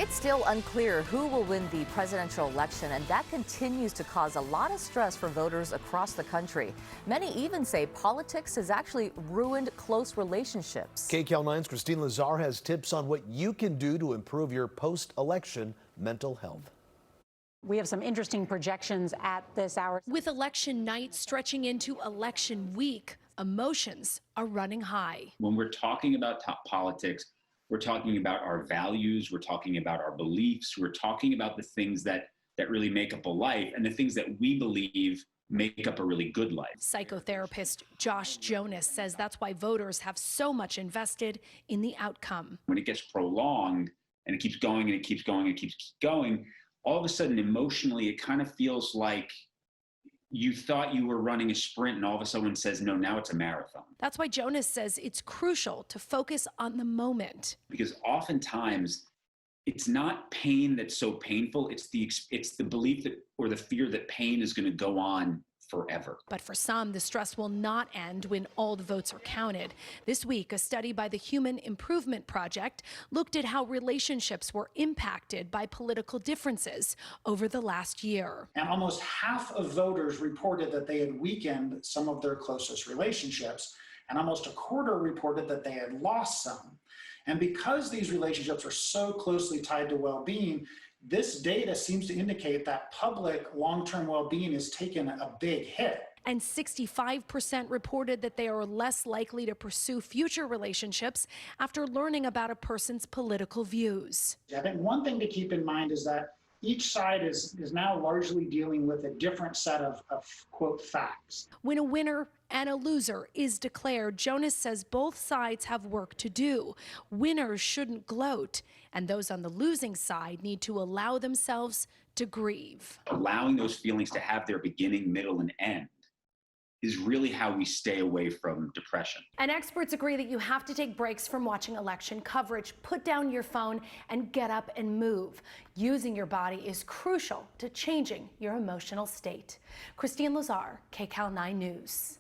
It's still unclear who will win the presidential election, and that continues to cause a lot of stress for voters across the country. Many even say politics has actually ruined close relationships. KCAL9's Christine Lazar has tips on what you can do to improve your post-election mental health. We have some interesting projections at this hour. With election night stretching into election week, emotions are running high. When we're talking about top politics, we're talking about our values, we're talking about our beliefs, we're talking about the things that really make up a life and the things that we believe make up a really good life. Psychotherapist Josh Jonas says that's why voters have so much invested in the outcome. When it gets prolonged and it keeps going and it keeps going and it keeps going, all of a sudden emotionally it kind of feels like you thought you were running a sprint and all of a sudden says, no, now it's a marathon. That's why Jonas says it's crucial to focus on the moment. Because oftentimes it's not pain that's so painful, it's the belief that or the fear that pain is going to go on forever. But for some, the stress will not end when all the votes are counted. This week, a study by the Human Improvement Project looked at how relationships were impacted by political differences over the last year. And almost half of voters reported that they had weakened some of their closest relationships, and almost a quarter reported that they had lost some. And because these relationships are so closely tied to well-being, this data seems to indicate that public long-term well-being is taking a big hit. And 65% reported that they are less likely to pursue future relationships after learning about a person's political views. I think one thing to keep in mind is that each side is now largely dealing with a different set of quote, facts. When a winner and a loser is declared, Jonas says both sides have work to do. Winners shouldn't gloat, and those on the losing side need to allow themselves to grieve. Allowing those feelings to have their beginning, middle, and end is really how we stay away from depression. And experts agree that you have to take breaks from watching election coverage. Put down your phone and get up and move. Using your body is crucial to changing your emotional state. Christine Lazar, KCAL 9 News.